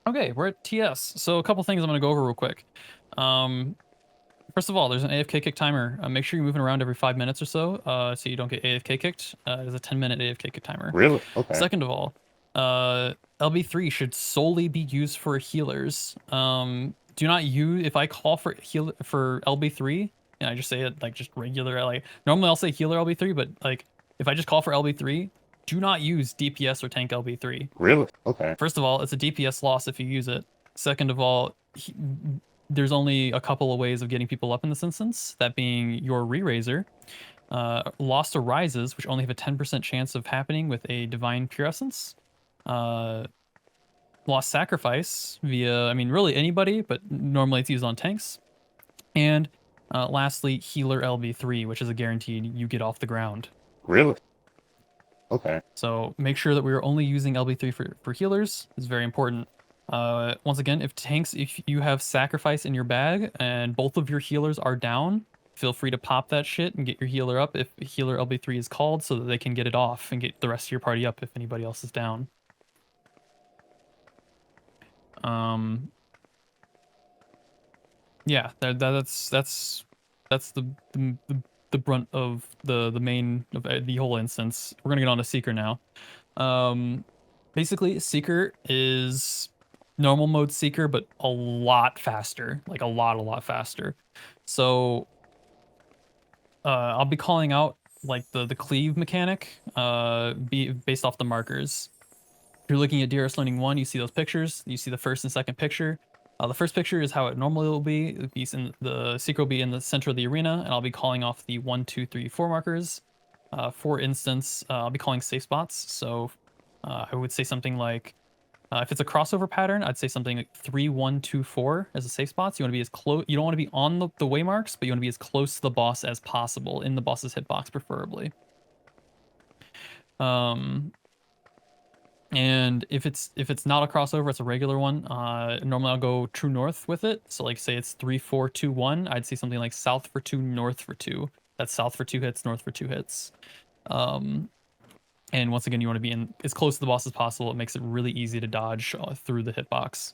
Okay, we're at TS. So a couple things I'm going to go over real quick. First of all, there's an AFK kick timer. Make sure you're moving around every 5 minutes or so, so you don't get AFK kicked. There's a 10-minute AFK kick timer. Really? Okay. Second of all, LB3 should solely be used for healers. Do not use, if I call for LB3, and I just say it like just regular, like normally I'll say healer LB3, but like if I just call for LB3, do not use DPS or tank LB3. Really? Okay. First of all, it's a DPS loss if you use it. Second of all, there's only a couple of ways of getting people up in this instance, that being your re-raiser, Lost Arises, which only have a 10% chance of happening with a Divine Pure Essence, Lost Sacrifice via, I mean, really anybody, but normally it's used on tanks, and lastly, Healer LB3, which is a guaranteed you get off the ground. Really? Okay. So make sure that we are only using LB3 for healers. It's very important. Once again, if you have sacrifice in your bag and both of your healers are down, feel free to pop that shit and get your healer up if healer LB3 is called so that they can get it off and get the rest of your party up if anybody else is down. Yeah, that's the brunt of the main of the whole instance. We're gonna get on to Seeker now. Basically, Seeker is normal mode Seeker, but a lot faster, like a lot faster. So I'll be calling out like the cleave mechanic, based off the markers. If you're looking at DRS Learning 1, you see those pictures. You see the first and second picture. The first picture is how it normally will be. The Seeker will be in the center of the arena, and I'll be calling off the 1, 2, 3, 4 markers. For instance, I'll be calling safe spots. So I would say something like, if it's a crossover pattern, I'd say something like 3, 1, 2, 4 as a safe spots. You want to be as close. You don't want to be on the waymarks, but you want to be as close to the boss as possible, in the boss's hitbox preferably. And if it's not a crossover, it's a regular one. Normally I'll go true north with it. So like say it's 3, 4, 2, 1. I'd say something like south for 2, north for 2. That's south for 2 hits, north for 2 hits. And once again, you want to be in as close to the boss as possible. It makes it really easy to dodge through the hitbox.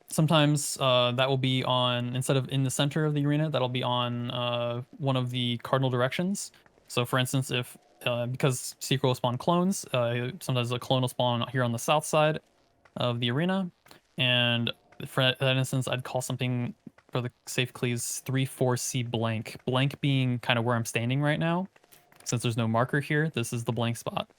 Sometimes that will be on, instead of in the center of the arena, that'll be on one of the cardinal directions. So for instance, if because Seeker will spawn clones, sometimes a clone will spawn here on the south side of the arena. And for that instance, I'd call something for the safe cleaves 3-4C blank. Blank being kind of where I'm standing right now. Since there's no marker here, this is the blank spot.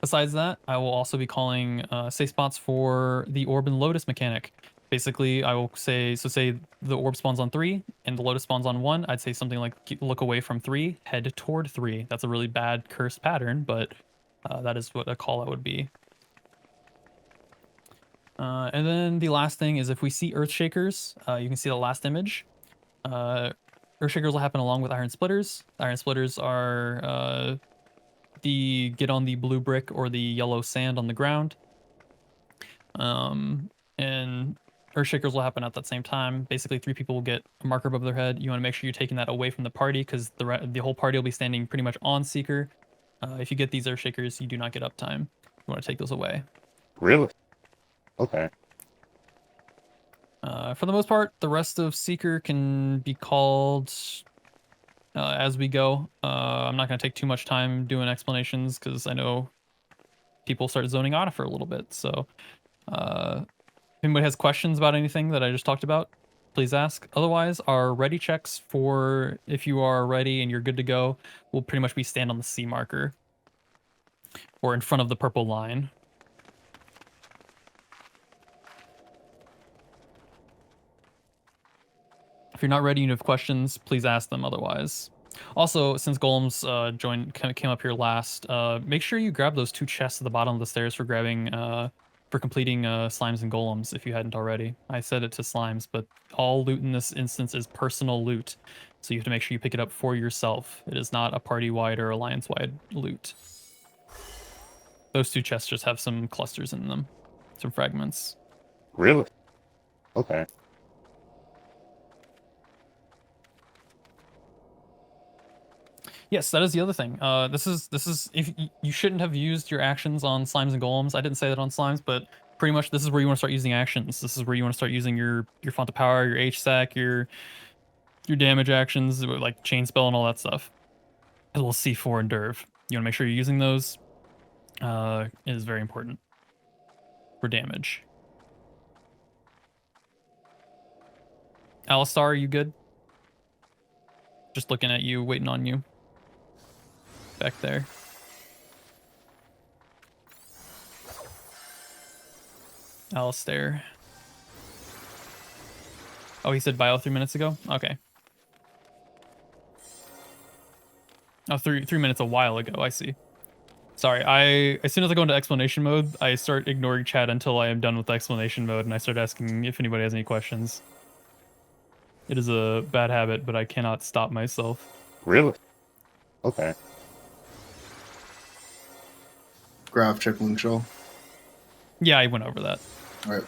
Besides that, I will also be calling safe spots for the Orb and Lotus mechanic. Basically, I will say, so say the orb spawns on 3 and the lotus spawns on 1, I'd say something like look away from 3, head toward 3. That's a really bad cursed pattern, but that is what a call out would be. And then the last thing is if we see Earthshakers, you can see the last image. Earthshakers will happen along with Iron Splitters. Iron Splitters are the get on the blue brick or the yellow sand on the ground. And Earthshakers will happen at that same time. Basically, 3 people will get a marker above their head. You want to make sure you're taking that away from the party because the whole party will be standing pretty much on Seeker. If you get these Earthshakers, you do not get uptime. You want to take those away. Really? Okay. For the most part, the rest of Seeker can be called as we go. I'm not going to take too much time doing explanations because I know people start zoning out for a little bit. So if anybody has questions about anything that I just talked about, please ask. Otherwise, our ready checks for if you are ready and you're good to go will pretty much be stand on the C marker or in front of the purple line. If you're not ready and you have questions, please ask them otherwise. Also, since Golems came up here last, make sure you grab those 2 chests at the bottom of the stairs for completing Slimes and Golems if you hadn't already. I said it to Slimes, but all loot in this instance is personal loot. So you have to make sure you pick it up for yourself. It is not a party-wide or alliance-wide loot. Those 2 chests just have some clusters in them, some fragments. Really? Okay. Yes, that is the other thing. This is if you shouldn't have used your actions on slimes and golems. I didn't say that on slimes, but pretty much this is where you want to start using actions. This is where you want to start using your font of power, your HSAC, your damage actions like chain spell and all that stuff. As well as C4 and Derv. You want to make sure you're using those. It is very important for damage. Alistar, are you good? Just looking at you, waiting on you. Back there. Alistair. Oh, he said bio 3 minutes ago? Okay. Oh, 3 minutes a while ago, I see. Sorry, as soon as I go into explanation mode, I start ignoring chat until I am done with explanation mode, and I start asking if anybody has any questions. It is a bad habit, but I cannot stop myself. Really? Okay. Graph check link shell. Yeah, I went over that. All right.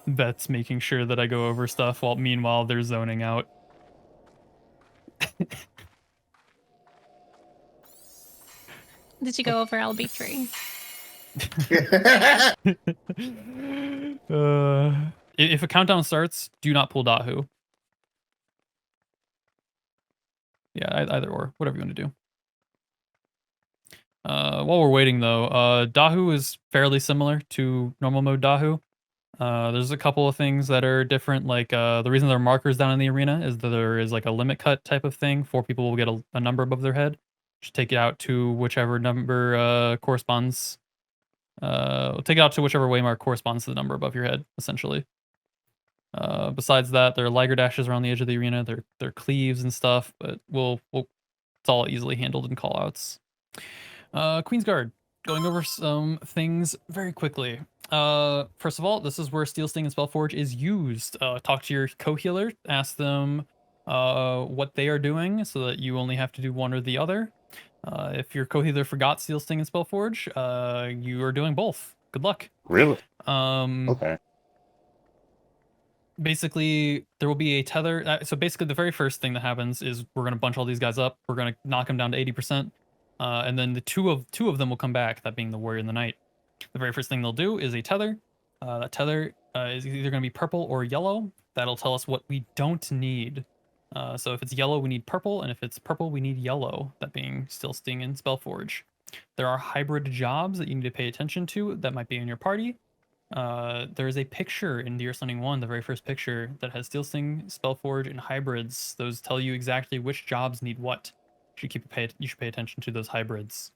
That's making sure that I go over stuff while meanwhile they're zoning out. Did you go over LB3? If a countdown starts, do not pull Dahu. Yeah, either or, whatever you want to do. While we're waiting though, Dahu is fairly similar to normal mode Dahu. There's a couple of things that are different, like the reason there are markers down in the arena is that there is like a limit cut type of thing. 4 people will get a number above their head. Just take it out to whichever number corresponds. Take it out to whichever waymark corresponds to the number above your head, essentially. Besides that, there are Liger dashes around the edge of the arena. They're cleaves and stuff, but it's all easily handled in callouts. Queen's Guard. Going over some things very quickly. First of all, this is where Steel Sting and Spellforge is used. Talk to your co-healer, ask them what they are doing so that you only have to do one or the other. If your co-healer forgot Steel Sting and Spellforge, you are doing both. Good luck. Really? Okay. Basically, there will be a tether. So basically, the very first thing that happens is we're going to bunch all these guys up. We're going to knock them down to 80%. And then the two of them will come back, that being the Warrior and the Knight. The very first thing they'll do is a tether. That tether is either going to be purple or yellow. That'll tell us what we don't need. So if it's yellow, we need purple, and if it's purple, we need yellow, that being Steel Sting and Spellforge. There are hybrid jobs that you need to pay attention to that might be in your party. There is a picture in Deer Stunning 1, the very first picture, that has Steel Sting, Spellforge, and hybrids. Those tell you exactly which jobs need what. You should pay attention to those hybrids.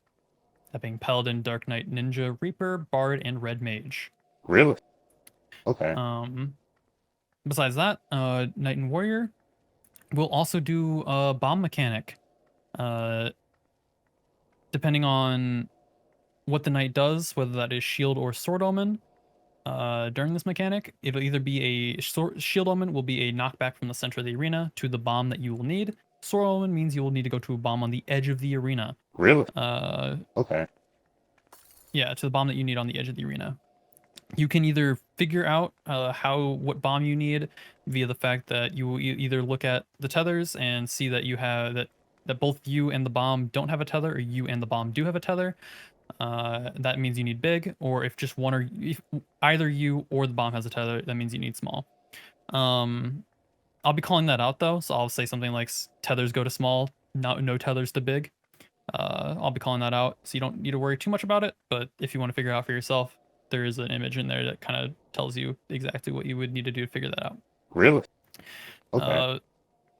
That being Paladin, Dark Knight, Ninja, Reaper, Bard, and Red Mage. Really? Okay. Besides that, Knight and Warrior will also do a bomb mechanic. Depending on what the Knight does, whether that is Shield or Sword Omen, during this mechanic, it'll either be a Shield Omen will be a knockback from the center of the arena to the bomb that you will need. Sword Omen means you will need to go to a bomb on the edge of the arena. Really? Okay. Yeah, to the bomb that you need on the edge of the arena. You can either figure out what bomb you need via the fact that you either look at the tethers and see that you have that both you and the bomb don't have a tether, or you and the bomb do have a tether. That means you need big, or if just one or if either you or the bomb has a tether, that means you need small. I'll be calling that out though, so I'll say something like tethers go to small, no tethers to big. I'll be calling that out, so you don't need to worry too much about it, but if you want to figure it out for yourself, there is an image in there that kind of tells you exactly what you would need to do to figure that out. Really? Okay.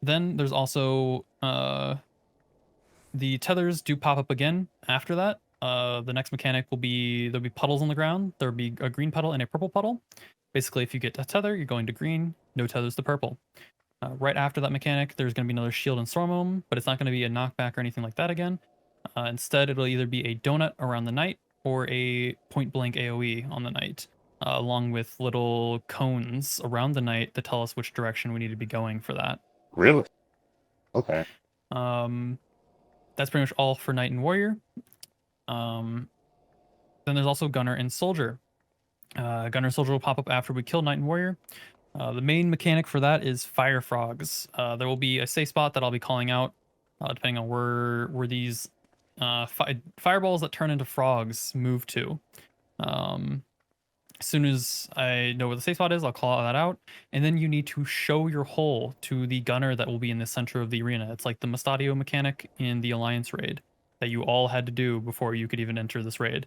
Then there's also the tethers do pop up again after that. The next mechanic will be, there'll be puddles on the ground. There'll be a green puddle and a purple puddle. Basically, if you get a tether, you're going to green, no tethers to purple. Right after that mechanic, there's going to be another shield and storm omen, but it's not going to be a knockback or anything like that again. Instead, it'll either be a donut around the Knight or a point blank AoE on the Knight, along with little cones around the Knight that tell us which direction we need to be going for that. Really? Okay. That's pretty much all for Knight and Warrior. Then there's also Gunner and Soldier. Gunner Soldier will pop up after we kill Knight and Warrior. The main mechanic for that is Fire Frogs. There will be a safe spot that I'll be calling out, depending on where these fireballs that turn into frogs move to. As soon as I know where the safe spot is, I'll call that out. And then you need to show your hole to the gunner that will be in the center of the arena. It's like the Mustadio mechanic in the Alliance raid that you all had to do before you could even enter this raid.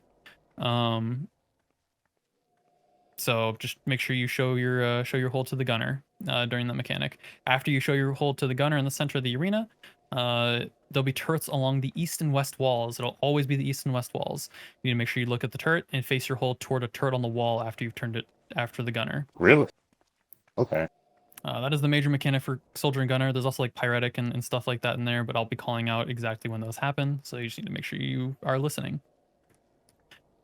So just make sure you show your hole to the gunner during that mechanic. After you show your hole to the gunner in the center of the arena, there'll be turrets along the east and west walls. It'll always be the east and west walls. You need to make sure you look at the turret and face your hole toward a turret on the wall after you've turned it after the gunner. Really? Okay. That is the major mechanic for soldier and gunner. There's also like pyretic and stuff like that in there, but I'll be calling out exactly when those happen. So you just need to make sure you are listening.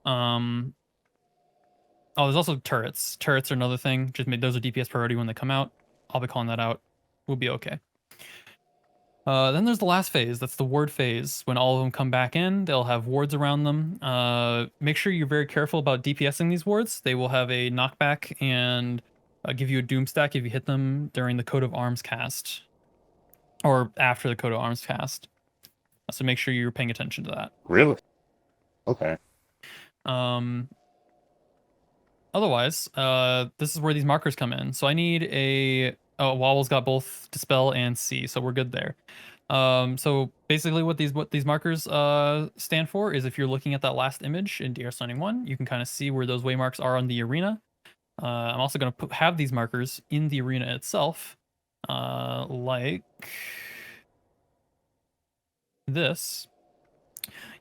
Oh, there's also turrets. Turrets are another thing. Just those are DPS priority when they come out. I'll be calling that out. We'll be okay. Then there's the last phase. That's the ward phase. When all of them come back in, they'll have wards around them. Make sure you're very careful about DPSing these wards. They will have a knockback and give you a doom stack if you hit them during the Coat of Arms cast. Or after the Coat of Arms cast. So make sure you're paying attention to that. Really? Okay. Otherwise, this is where these markers come in. So I need a... Oh, Wobble's got both Dispel and See, so we're good there. So basically what these markers stand for is if you're looking at that last image in DRS 91, you can kind of see where those waymarks are on the arena. I'm also going to have these markers in the arena itself, like this.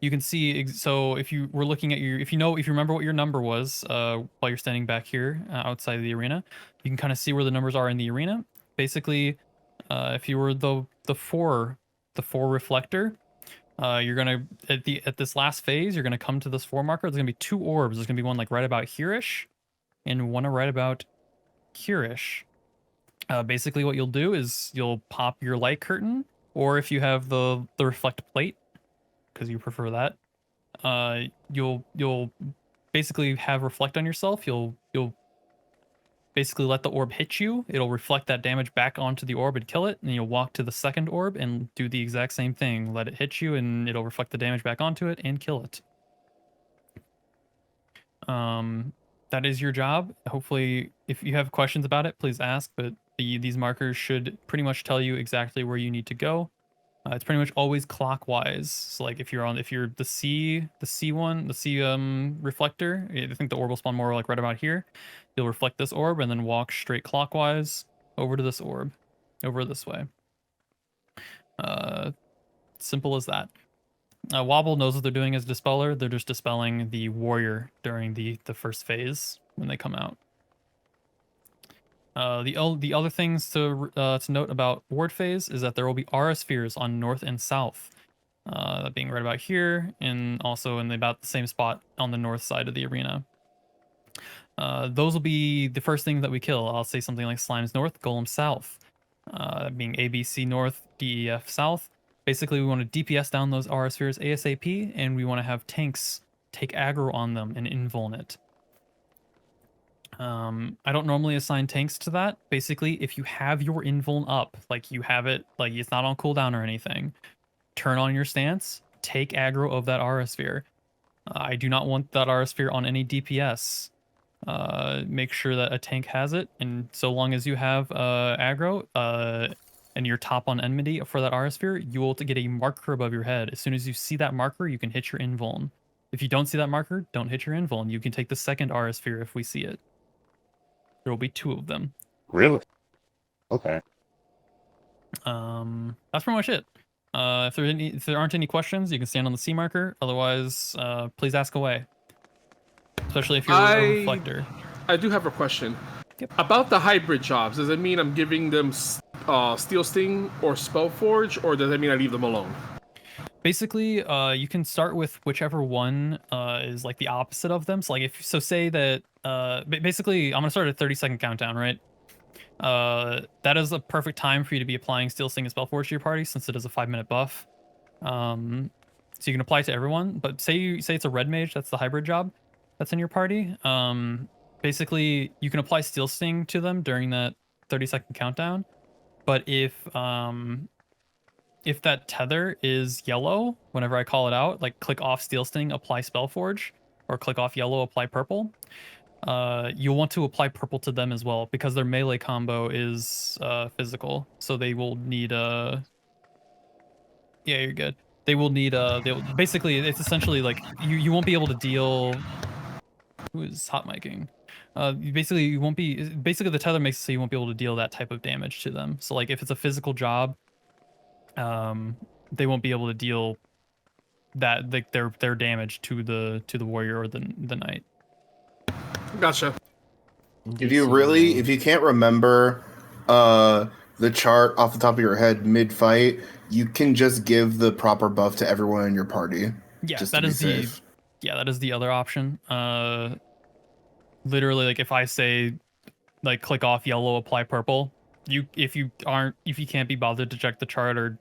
You can see, so if you were looking at if you remember what your number was while you're standing back here outside of the arena, you can kind of see where the numbers are in the arena. Basically, if you were the four reflector, you're gonna at this last phase, you're gonna come to this 4 marker. There's gonna be 2 orbs. There's gonna be one like right about here-ish, and one right about here-ish. Basically, what you'll do is you'll pop your light curtain, or if you have the reflect plate, because you prefer that, you'll basically have reflect on yourself. You'll basically let the orb hit you. It'll reflect that damage back onto the orb and kill it, and you'll walk to the second orb and do the exact same thing. Let it hit you, and it'll reflect the damage back onto it and kill it. That is your job. Hopefully, if you have questions about it, please ask, but these markers should pretty much tell you exactly where you need to go. It's pretty much always clockwise. So like if you're the C reflector, I think the orb will spawn more like right about here. You'll reflect this orb and then walk straight clockwise over to this orb, over this way. Simple as that. Wobble knows what they're doing as Dispeller. They're just dispelling the warrior during the first phase when they come out. The other things to note about ward phase is that there will be RS spheres on north and south, that being right about here, and also in about the same spot on the north side of the arena. Those will be the first things that we kill. I'll say something like Slimes north, Golem south, being ABC north, DEF south. Basically, we want to DPS down those RS spheres ASAP, and we want to have tanks take aggro on them and invuln it. I don't normally assign tanks to that. Basically, if you have your invuln up, like you have it, like it's not on cooldown or anything, turn on your stance, take aggro of that RS sphere. I do not want that RS sphere on any DPS. Make sure that a tank has it, and so long as you have aggro and you're top on enmity for that RS sphere, you will get a marker above your head. As soon as you see that marker, you can hit your invuln. If you don't see that marker, don't hit your invuln. You can take the second RS sphere if we see it. There will be 2 of them. Really? Okay. That's pretty much it. If there aren't any questions, you can stand on the C marker. Otherwise, please ask away. Especially if you're a reflector. I do have a question. Yep. About the hybrid jobs. Does it mean I'm giving them Steel Sting or Spellforge, or does that mean I leave them alone? Basically, you can start with whichever one is like the opposite of them. So like say that basically I'm gonna start a 30-second countdown, right? That is a perfect time for you to be applying Steel Sting and Spellforge to your party, since it is a 5-minute buff. So you can apply it to everyone. But say it's a red mage, that's the hybrid job that's in your party. basically you can apply Steel Sting to them during that 30-second countdown, but if that tether is yellow, whenever I call it out, like click off Steel Sting, apply Spellforge, or click off yellow, apply purple, you'll want to apply purple to them as well because their melee combo is physical, so they will need a. Yeah, you're good. They will need they'll basically it's essentially like you won't be able to deal. Who is hot micing? You won't be basically the tether makes it so you won't be able to deal that type of damage to them. So like if it's a physical job, they won't be able to deal that like their damage to the warrior or the knight. Gotcha. If you can't remember the chart off the top of your head mid-fight, you can just give the proper buff to everyone in your party. Yeah, just that to be is safe. that is the other option. Literally, like if I say, like click off yellow, apply purple, if you can't be bothered to check the chart or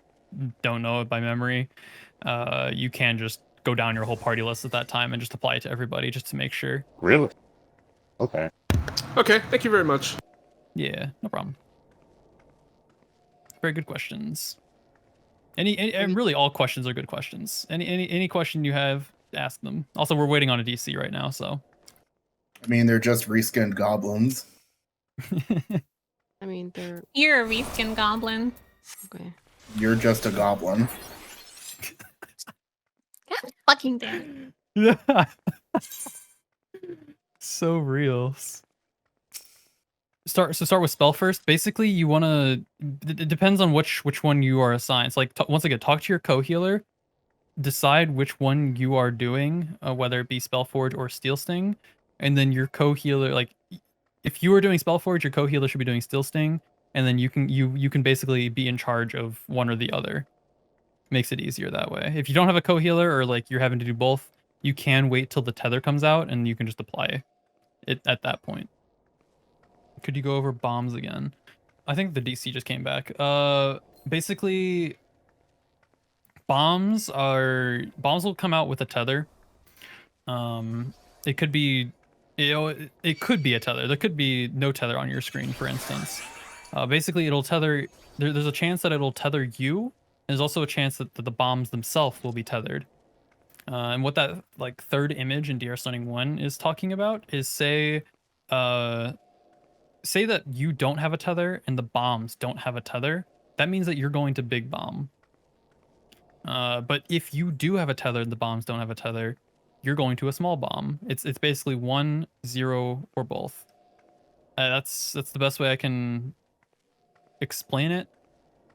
don't know it by memory, you can just go down your whole party list at that time and just apply it to everybody just to make sure. Really? Okay. Okay, thank you very much. Yeah, no problem. Very good questions. And really all questions are good questions. Any question you have, ask them. Also, we're waiting on a DC right now, so. I mean, they're just reskinned goblins. I mean, they're You're a reskin goblin. okay. You're just a goblin. God fucking damn. Yeah. So real. Start with spell first. Basically, you want to. It depends on which one you are assigned. It's like once again, talk to your co-healer. Decide which one you are doing, whether it be Spellforge or Steel Sting, and then your co-healer. Like, if you are doing Spellforge, your co-healer should be doing Steel Sting, and then you can basically be in charge of one or the other. Makes it easier that way. If you don't have a co-healer or like you're having to do both, you can wait till the tether comes out and you can just apply it at that point. Could you go over bombs again? I think the DC just came back. Basically, bombs will come out with a tether. It could be, it could be a tether. There could be no tether on your screen, for instance. Basically, it'll tether. There's a chance that it'll tether you. There's also a chance that the bombs themselves will be tethered. And what that like third image in DRS 1 is talking about is say that you don't have a tether and the bombs don't have a tether. That means that you're going to big bomb. But if you do have a tether and the bombs don't have a tether, you're going to a small bomb. It's basically 1, 0, or both. That's the best way I can explain it.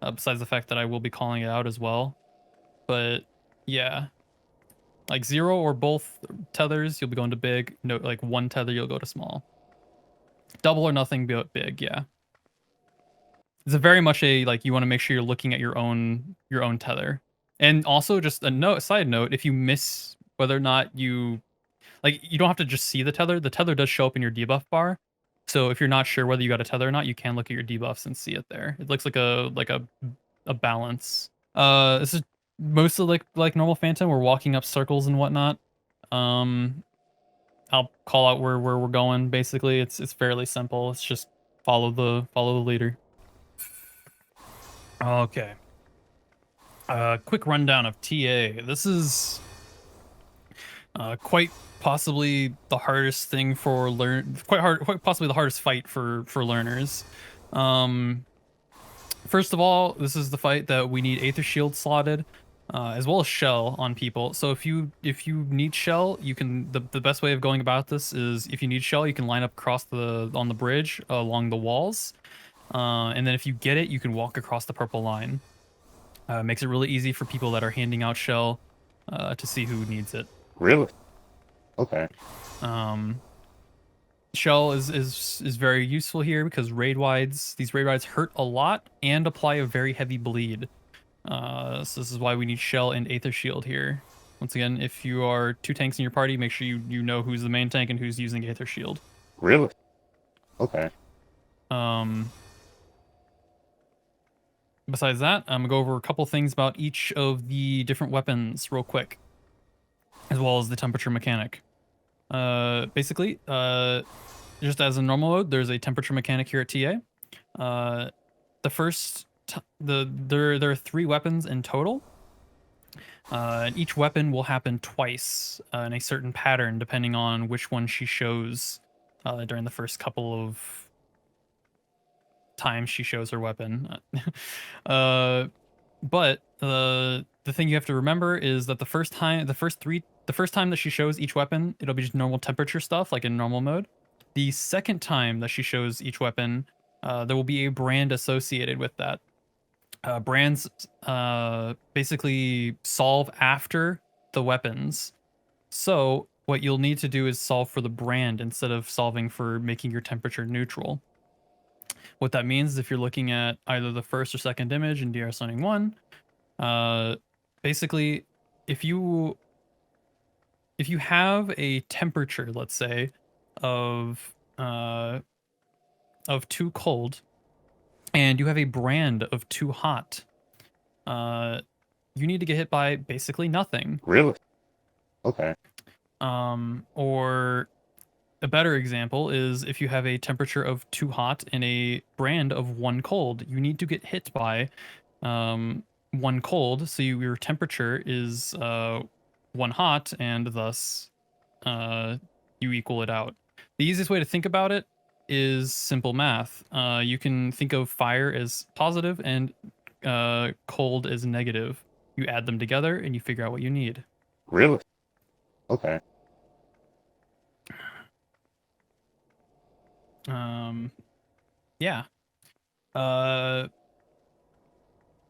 Besides the fact that I will be calling it out as well. But yeah, like 0 or both tethers, you'll be going to big. No, like 1 tether, you'll go to small. Double or nothing, big. Yeah. It's a very much a like you want to make sure you're looking at your own tether. And also just a side note, if you miss whether or not you don't have to just see the tether. The tether does show up in your debuff bar. So if you're not sure whether you got a tether or not, you can look at your debuffs and see it there. It looks like a balance. This is mostly like normal Phantom. We're walking up circles and whatnot. I'll call out where we're going. Basically, it's fairly simple. It's just follow the leader. Okay. Quick rundown of TA. This is quite possibly the hardest thing for quite possibly the hardest fight for learners. First of all, this is the fight that we need Aether Shield slotted, as well as Shell on people. So if you need Shell, you can the best way of going about this is if you need Shell, you can line up across on the bridge along the walls, and then if you get it, you can walk across the purple line. Makes it really easy for people that are handing out Shell to see who needs it. Really? Okay. Shell is very useful here because these raid wides hurt a lot and apply a very heavy bleed. So this is why we need Shell and Aether Shield here. Once again, if you are 2 tanks in your party, make sure you know who's the main tank and who's using Aether Shield. Really? Okay. Besides that, I'm gonna go over a couple things about each of the different weapons real quick, as well as the temperature mechanic. Basically, just as in normal mode, there's a temperature mechanic here at TA. The first, there are 3 weapons in total. And each weapon will happen twice in a certain pattern, depending on which one she shows during the first couple of times she shows her weapon. But the thing you have to remember is that the first time that she shows each weapon, it'll be just normal temperature stuff, like in normal mode. The second time that she shows each weapon, there will be a brand associated with that. Brands basically solve after the weapons. So what you'll need to do is solve for the brand instead of solving for making your temperature neutral. What that means is if you're looking at either the first or second image in DRS Learning 1, basically if you have a temperature, let's say, of 2 cold, and you have a brand of 2 hot, you need to get hit by basically nothing. Really? Okay. Or a better example is if you have a temperature of 2 hot and a brand of 1 cold, you need to get hit by 1 cold, so your temperature is 1 hot, and thus you equal it out. The easiest way to think about it is simple math. You can think of fire as positive and cold as negative. You add them together and you figure out what you need. Really? Okay. Yeah. Now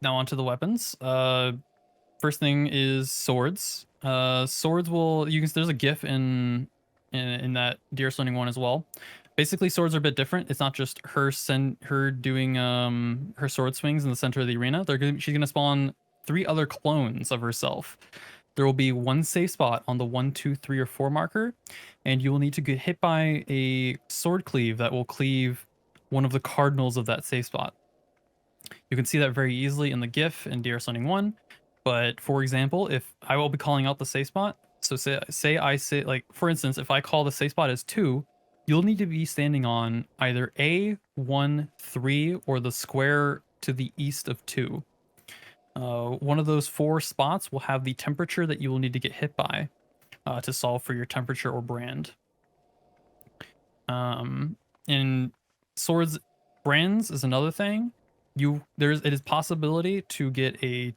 onto the weapons. First thing is swords. Swords will there's a GIF in that DRS Learning 1 as well. Basically, swords are a bit different. It's not just her doing her sword swings in the center of the arena. She's gonna spawn 3 other clones of herself. There will be 1 safe spot on the 1, 2, 3, or 4 marker, and you will need to get hit by a sword cleave that will cleave one of the cardinals of that safe spot. You can see that very easily in the GIF in DRS Learning 1. But for example, if I will be calling out the safe spot, so say like for instance, if I call the safe spot as 2, you'll need to be standing on either A, 1, 3, or the square to the east of 2. One of those 4 spots will have the temperature that you will need to get hit by to solve for your temperature or brand. In swords, brands is another thing. It is possibility to get a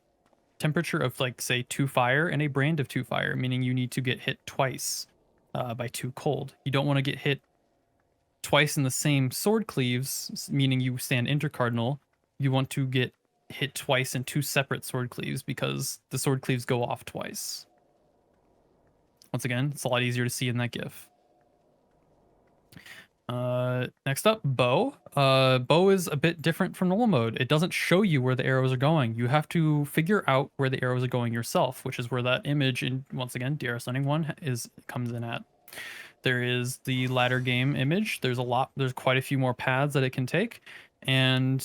temperature of like say 2 fire and a brand of 2 fire, meaning you need to get hit twice by 2 cold. You don't want to get hit twice in the same sword cleaves, meaning you stand intercardinal. You want to get hit twice in 2 separate sword cleaves because the sword cleaves go off twice. Once again, it's a lot easier to see in that GIF. Next up, bow. Bow is a bit different from normal mode. It doesn't show you where the arrows are going. You have to figure out where the arrows are going yourself, which is where that image in, once again, DRS Learning 1 comes in at. There is the ladder game image. There's quite a few more paths that it can take, and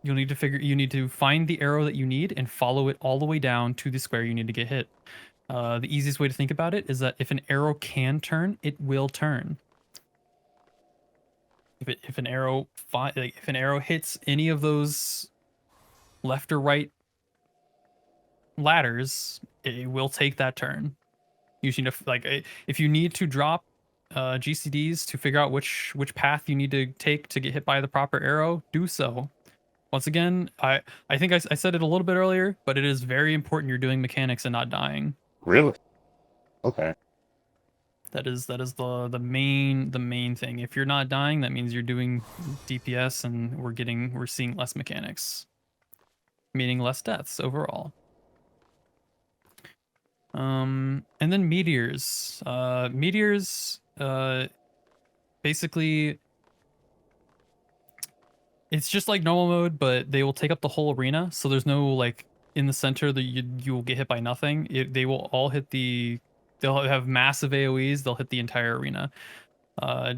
you need to find the arrow that you need and follow it all the way down to the square you need to get hit. The easiest way to think about it is that if an arrow can turn, it will turn. If an arrow hits any of those left or right ladders, it will take that turn. You need to if you need to drop GCDs to figure out which path you need to take to get hit by the proper arrow, do so. Once again, I think I said it a little bit earlier, but it is very important you're doing mechanics and not dying. Really? Okay. That is the main thing. If you're not dying, that means you're doing DPS, and we're seeing less mechanics, meaning less deaths overall. And then meteors. Basically, it's just like normal mode, but they will take up the whole arena. So there's no like in the center that you will get hit by nothing. They will all hit they'll have massive AoEs. They'll hit the entire arena.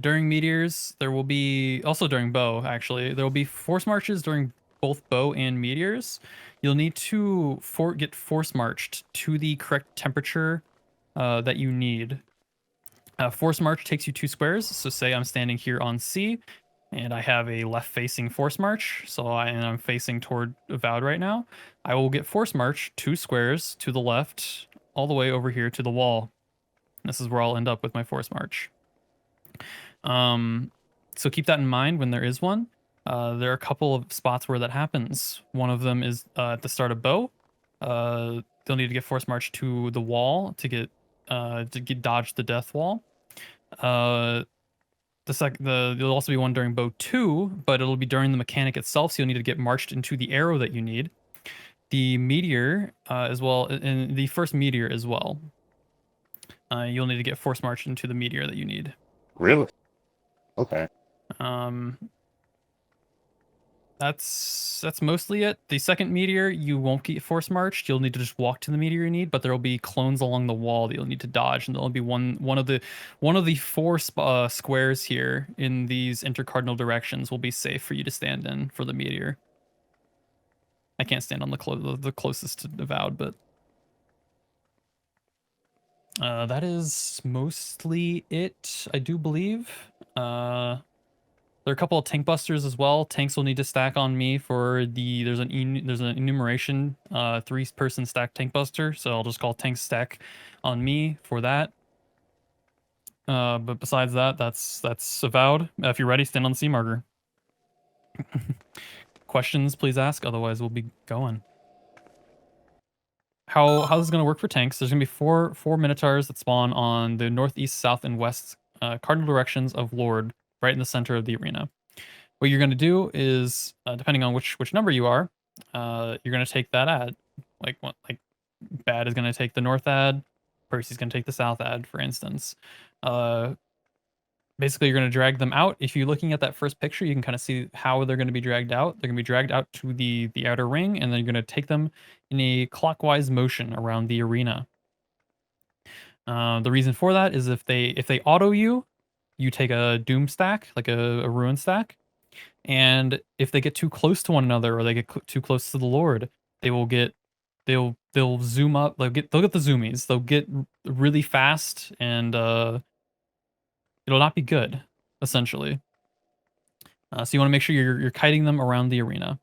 During meteors, there will be also during bow. Actually, there will be force marches during both bow and meteors. You'll need to get force marched to the correct temperature that you need. Force March takes you 2 squares. So say I'm standing here on C, and I have a left-facing Force March. So I'm facing toward Avowed right now. I will get Force March 2 squares to the left, all the way over here to the wall. This is where I'll end up with my Force March. So keep that in mind when there is one. There are a couple of spots where that happens. One of them is at the start of Bow. They'll need to get Force March to the wall to get dodge the death wall. There'll also be one during Bow 2, but it'll be during the mechanic itself, so you'll need to get marched into the arrow that you need. The meteor as well, and the first meteor as well. You'll need to get Force March into the meteor that you need. Really? Okay. That's mostly it. The second meteor, you won't get Force Marched. You'll need to just walk to the meteor you need, but there will be clones along the wall that you'll need to dodge, and there'll be one of the 4 squares here in these intercardinal directions will be safe for you to stand in for the meteor. I can't stand on the closest to Avowed, but that is mostly it, I do believe. There are a couple of tank busters as well. Tanks will need to stack on me for there's an enumeration 3-person stack tank buster, so I'll just call tank stack on me for that. But besides that, that's Avowed. If you're ready, stand on the C marker. Questions, please ask. Otherwise, we'll be going. How this is gonna work for tanks? There's gonna be four Minotaurs that spawn on the northeast, south, and west cardinal directions of Lord, right in the center of the arena. What you're gonna do is, depending on which number you are, you're gonna take that ad. Like Bad is gonna take the north ad, Percy's gonna take the south ad, for instance. Basically, you're going to drag them out. If you're looking at that first picture, you can kind of see how they're going to be dragged out. They're going to be dragged out to the outer ring, and then you're going to take them in a clockwise motion around the arena. The reason for that is if they auto you, you take a doom stack, like a ruin stack, and if they get too close to one another or they get too close to the Lord, they'll zoom up. They'll get the zoomies. They'll get really fast and it'll not be good, essentially. So you want to make sure you're kiting them around the arena.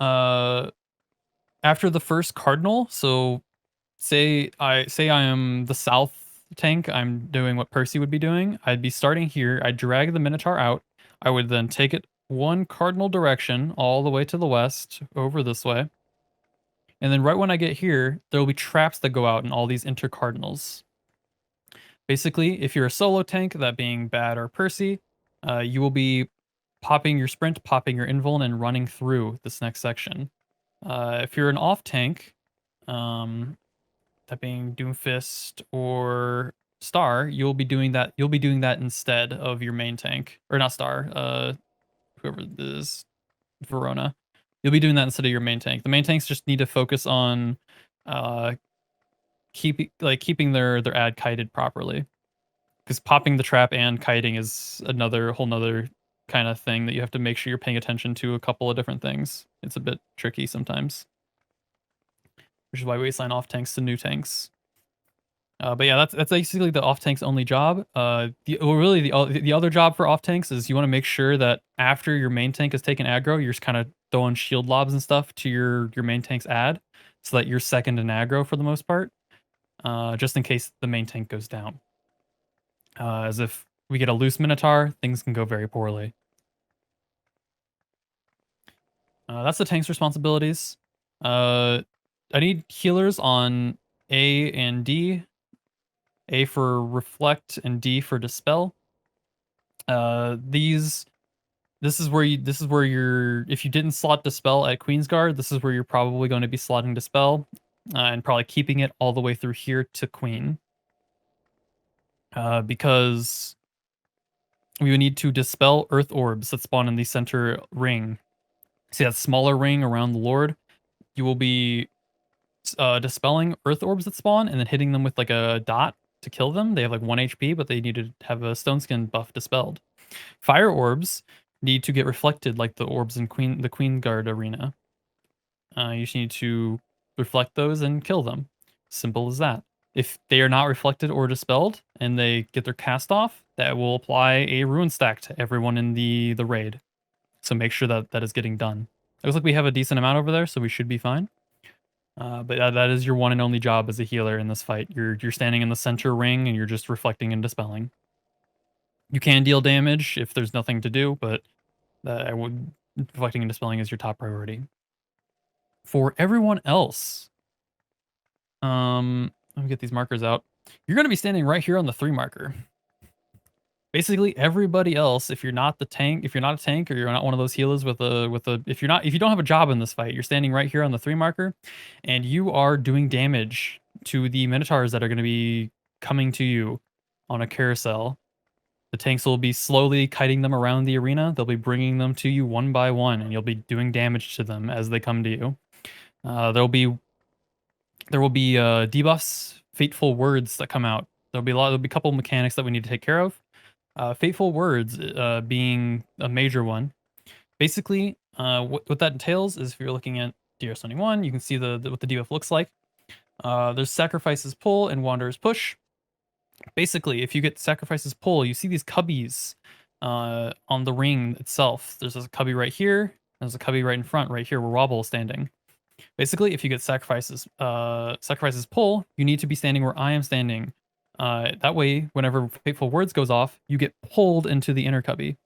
After the first cardinal, so say I am the south tank, I'm doing what Percy would be doing. I'd be starting here. I'd drag the Minotaur out. I would then take it 1 cardinal direction all the way to the west, over this way. And then right when I get here, there will be traps that go out in all these intercardinals. Basically, if you're a solo tank, that being Bad or Percy, you will be popping your sprint, popping your invuln, and running through this next section. If you're an off tank, that being Doomfist or Star, you'll be doing that. You'll be doing that instead of your main tank, or not Star. Whoever it is, Verona. You'll be doing that instead of your main tank. The main tanks just need to focus on keeping their ad kited properly, because popping the trap and kiting is whole nother kind of thing that you have to make sure you're paying attention to a couple of different things. It's a bit tricky sometimes, which is why we assign off tanks to new tanks. But yeah, that's basically the off tank's only job. The other job for off tanks is you want to make sure that after your main tank has taken aggro, you're just kind of throwing shield lobs and stuff to your main tank's ad, so that you're second in aggro for the most part. Just in case the main tank goes down. As if we get a loose Minotaur, things can go very poorly. That's the tank's responsibilities. I need healers on A and D. A for Reflect and D for Dispel. This is where you're, if you didn't slot Dispel at Queensguard, this is where you're probably going to be slotting Dispel. And probably keeping it all the way through here to Queen. Because we would need to dispel Earth Orbs that spawn in the center ring. See that smaller ring around the Lord? You will be dispelling Earth Orbs that spawn and then hitting them with like a dot to kill them. They have like 1 HP, but they need to have a Stone Skin buff dispelled. Fire Orbs need to get reflected like the orbs in the Queensguard arena. You just need to reflect those and kill them. Simple as that. If they are not reflected or dispelled and they get their cast off, that will apply a ruin stack to everyone in the raid. So make sure that that is getting done. It looks like we have a decent amount over there, so we should be fine. But that is your one and only job as a healer in this fight. You're standing in the center ring and you're just reflecting and dispelling. You can deal damage if there's nothing to do, but I would reflecting and dispelling is your top priority. For everyone else, let me get these markers out. You're going to be standing right here on the 3 marker. Basically, everybody else, if you're not the tank, if you're not a tank or you're not one of those healers with a, if you don't have a job in this fight, you're standing right here on the 3 marker, and you are doing damage to the minotaurs that are going to be coming to you on a carousel. The tanks will be slowly kiting them around the arena. They'll be bringing them to you one by one, and you'll be doing damage to them as they come to you. There will be debuffs, fateful words that come out. There'll be a couple mechanics that we need to take care of. Fateful words being a major one. Basically, what that entails is if you're looking at DRS21, you can see what the debuff looks like. There's Sacrifices Pull and Wanderer's Push. Basically, if you get Sacrifices Pull, you see these cubbies on the ring itself. There's a cubby right here. There's a cubby right in front, right here where Wobble is standing. Basically, if you get Sacrifices Pull, you need to be standing where I am standing. That way, whenever Fateful Words goes off, you get pulled into the inner cubby.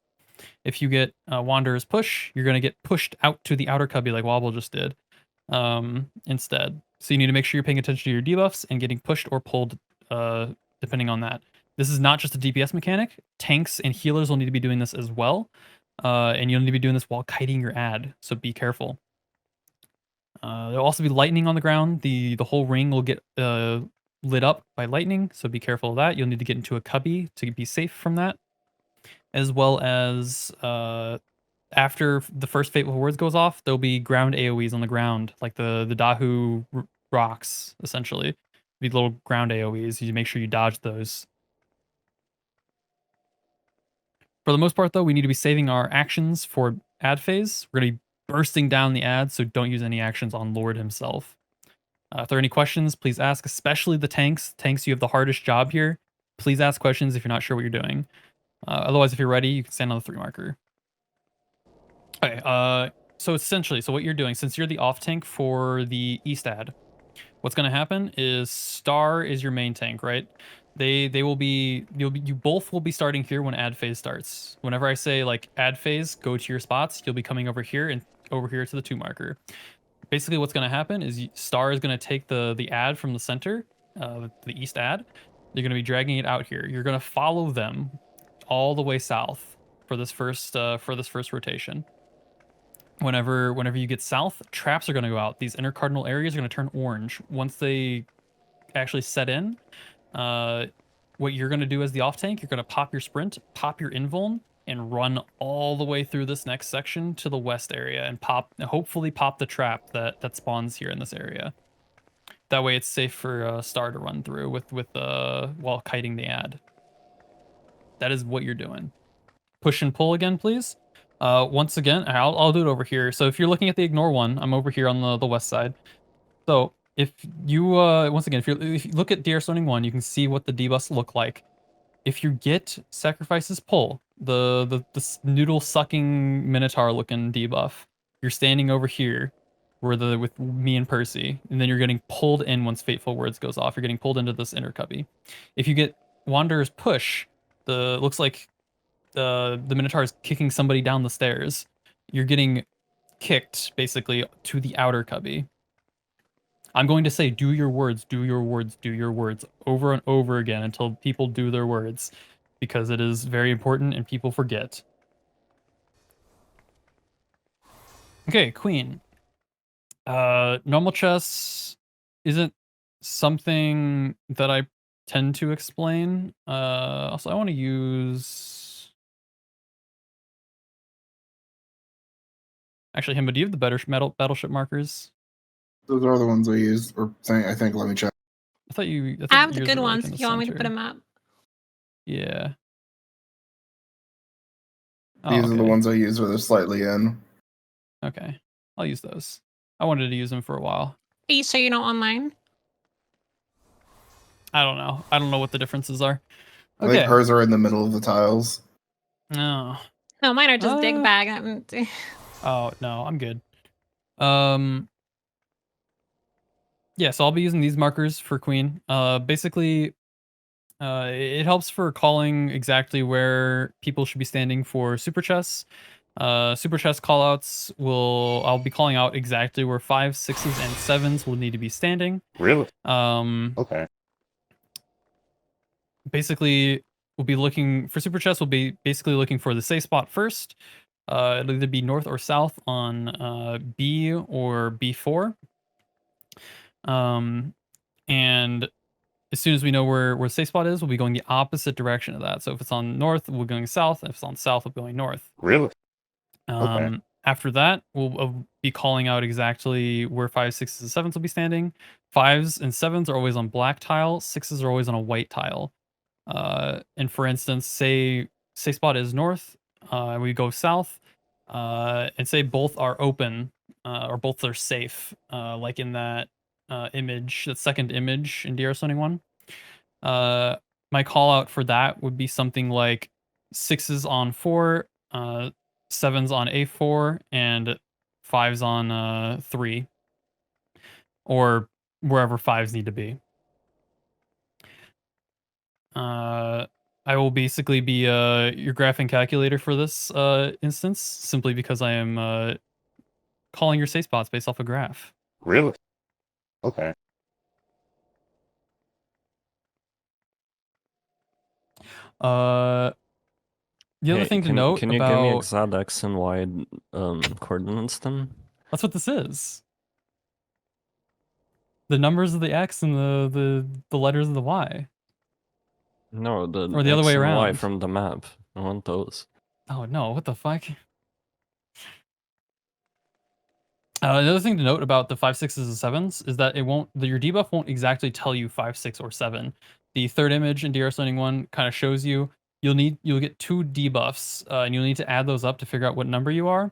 If you get Wanderer's Push, you're going to get pushed out to the outer cubby like Wobble just did instead. So you need to make sure you're paying attention to your debuffs and getting pushed or pulled depending on that. This is not just a DPS mechanic. Tanks and healers will need to be doing this as well. And you'll need to be doing this while kiting your ad, so be careful. There'll also be lightning on the ground. The whole ring will get lit up by lightning, so be careful of that. You'll need to get into a cubby to be safe from that. As well as after the first Fateful Words goes off, there'll be ground AoEs on the ground, like the Dahu rocks, essentially. Be little ground AoEs. You make sure you dodge those. For the most part, though, we need to be saving our actions for ad phase. We're going to be bursting down the ad, so don't use any actions on Lord himself. If there are any questions, please ask, especially the tanks. Tanks, you have the hardest job here. Please ask questions if you're not sure what you're doing. Otherwise, if you're ready, you can stand on the 3 marker. Okay, so essentially, what you're doing, since you're the off tank for the East ad, what's going to happen is Star is your main tank, right? You both will be starting here when ad phase starts. Whenever I say like ad phase, go to your spots, you'll be coming over here and over here to the 2 marker. Basically, what's going to happen is Star is going to take the ad from the center, the East ad. You're going to be dragging it out here. You're going to follow them all the way south for this first rotation. Whenever you get south, traps are going to go out. These intercardinal areas are going to turn orange. Once they actually set in, what you're going to do as the off tank, you're going to pop your sprint, pop your invuln, and run all the way through this next section to the west area and hopefully pop the trap that spawns here in this area. That way it's safe for Star to run through while kiting the ad. That is what you're doing. Push and pull again, please. Once again, I'll do it over here. So if you're looking at the ignore one, I'm over here on the west side. So if you once again, if you look at DRS1, you can see what the debuffs look like. If you get Sacrifices Pull, the noodle sucking minotaur looking debuff, you're standing over here with me and Percy, and then you're getting pulled in once Fateful Words goes off. You're getting pulled into this inner cubby. If you get Wanderer's Push, looks like the minotaur is kicking somebody down the stairs. You're getting kicked basically to the outer cubby. I'm going to say do your words, do your words, do your words over and over again until people do their words, because it is very important and people forget. Okay, Queen. Normal chess isn't something that I tend to explain. Also, I want to use... Actually, Himba, do you have the better battleship markers? Those are the ones I use, or I think. Let me check. I have the good ones. If you want me to put them up. Yeah. These are the ones I use where they're slightly in. Okay, I'll use those. I wanted to use them for a while. Are you sure you're not online? I don't know. I don't know what the differences are. I think Okay. hers are in the middle of the tiles. No. No, mine are just dig bag. Oh no, I'm good. Yeah, so I'll be using these markers for queen. Basically, it helps for calling exactly where people should be standing for super chess. Super chess callouts I'll be calling out exactly where 5s, 6s, and 7s will need to be standing. Really? Okay. Basically, we'll be looking for super chess. We'll be basically looking for the safe spot first. It'll either be north or south on B or B4. And as soon as we know where the safe spot is, we'll be going the opposite direction of that. So if it's on north, we're going south. If it's on south, we're going north. Really? Okay. After that, we'll be calling out exactly where 5s, 6s, and 7s will be standing. 5s and 7s are always on black tile. 6s are always on a white tile. And for instance, say safe spot is north, and we go south, and say both are open, or both are safe, like in that image, that second image in DRS 1. My call out for that would be something like 6s on 4, 7s on A4, and 5s on 3, or wherever 5s need to be. I will basically be your graphing calculator for this instance, simply because I am calling your safe spots based off a graph. Really? Okay. The other thing to note can you give me about exact X and Y coordinates then? that's what this is. The numbers of the X and the letters of the Y. No, the Or the other X way and Y around. from the map. I want those. Oh no, what the fuck? Another thing to note about the 5, 6s, and 7s is that your debuff won't exactly tell you 5, 6, or 7. The third image in DRS 1 kind of shows you'll get 2 debuffs, and you'll need to add those up to figure out what number you are,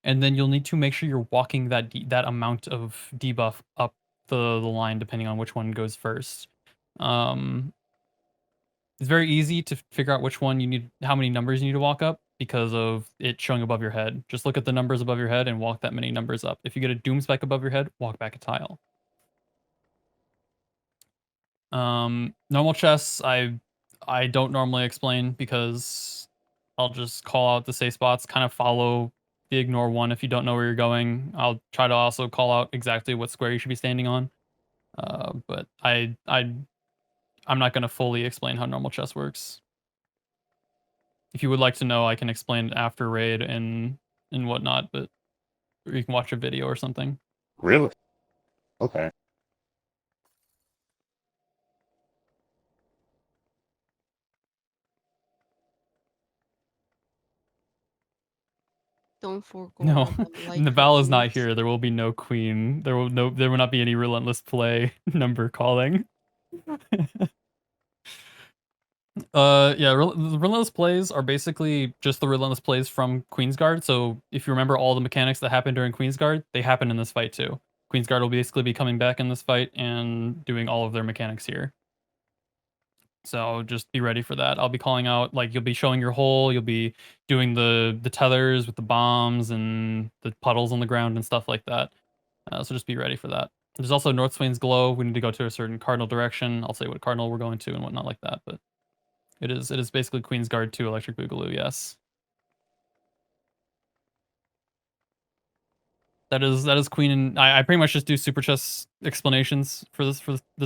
and then you'll need to make sure you're walking that amount of debuff up the line depending on which one goes first. It's very easy to figure out which one how many numbers you need to walk up because of it showing above your head. Just look at the numbers above your head and walk that many numbers up. If you get a doom spike above your head, walk back a tile. Normal chess, I don't normally explain because I'll just call out the safe spots, kind of follow the ignore one if you don't know where you're going. I'll try to also call out exactly what square you should be standing on. But I'm not going to fully explain how normal chess works. If you would like to know, I can explain it after raid and whatnot, but or you can watch a video or something. Really? Okay. Don't forego No, all the light Naval is not curtains. here. There will be no queen. There will not be any relentless play number calling. Yeah, the relentless plays are basically just the relentless plays from Queensguard. So if you remember all the mechanics that happened during Queensguard, they happen in this fight too. Queensguard will basically be coming back in this fight and doing all of their mechanics here. So just be ready for that. I'll be calling out, like, you'll be showing your hole, you'll be doing the tethers with the bombs and the puddles on the ground and stuff like that. So just be ready for that. There's also North Swain's Glow. We need to go to a certain cardinal direction. I'll say what cardinal we're going to and whatnot like that, but it is basically Queensguard 2 Electric Boogaloo, yes. That is Queen, and I pretty much just do super chess explanations for this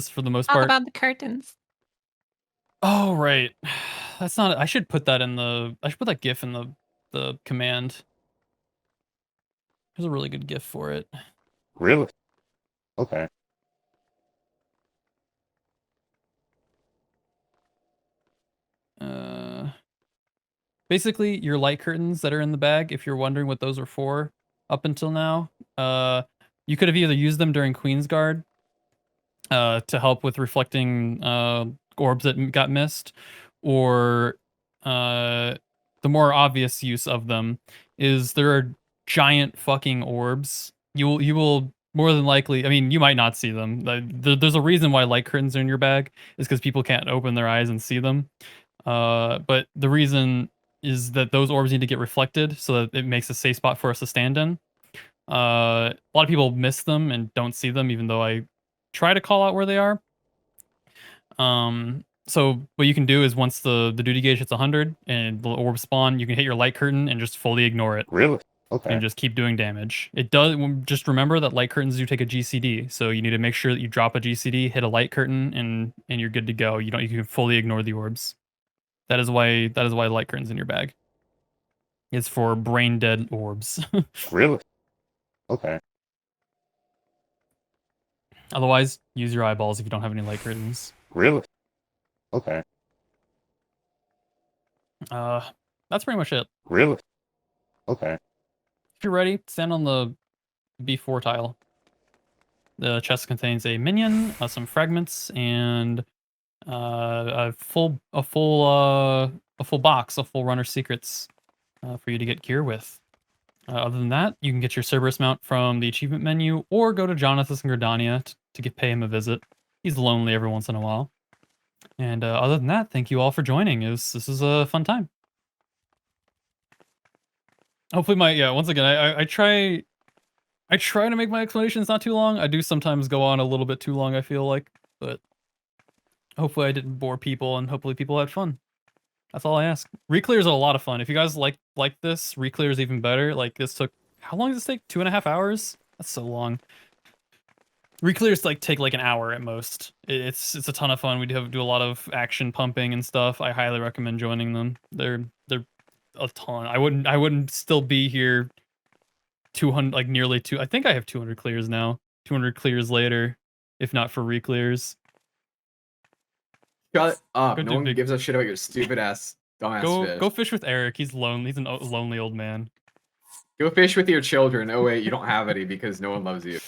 for the most Talk part. about the curtains. Oh right, that's not. I should put that in the. I should put that GIF in the command. There's a really good GIF for it. Really? Okay. Basically, your light curtains that are in the bag. If you're wondering what those are for, up until now, you could have either used them during Queensguard, to help with reflecting orbs that got missed, or the more obvious use of them is there are giant fucking orbs. You will more than likely, I mean, you might not see them. There's a reason why light curtains are in your bag, is because people can't open their eyes and see them. But the reason is that those orbs need to get reflected so that it makes a safe spot for us to stand in. A lot of people miss them and don't see them, even though I try to call out where they are. So what you can do is once the duty gauge hits 100 and the orbs spawn, you can hit your light curtain and just fully ignore it. Really? Okay. And just keep doing damage. It does. Just remember that light curtains do take a GCD, so you need to make sure that you drop a GCD, hit a light curtain, and you're good to go. You can fully ignore the orbs. That is why light curtains in your bag. It's for brain dead orbs. Really? Okay. Otherwise, use your eyeballs if you don't have any light curtains. Really? Okay. That's pretty much it. Really? Okay. If you're ready, stand on the B4 tile. The chest contains a minion, some fragments, and a full box of full runner secrets for you to get gear with. Other than that, you can get your Cerberus mount from the achievement menu, or go to Jonathan and Gordania to pay him a visit. He's lonely every once in a while. And other than that, thank you all for joining. This is a fun time. Hopefully once again, I try to make my explanations not too long. I do sometimes go on a little bit too long, I feel like, but hopefully I didn't bore people and hopefully people had fun. That's all I ask. Reclears are a lot of fun. If you guys like this, reclear is even better. Like this took, how long does this take? 2.5 hours? That's so long. Reclears take an hour at most. It's a ton of fun. We do a lot of action pumping and stuff. I highly recommend joining them. They're a ton. I wouldn't still be here 200, nearly two. I think I have 200 clears now. 200 clears later, if not for reclears. Shut up. Go No do one big- gives a shit about your stupid ass dumbass fish. Go fish with Eric. He's lonely. He's a lonely old man. Go fish with your children. Oh wait, you don't have any because no one loves you.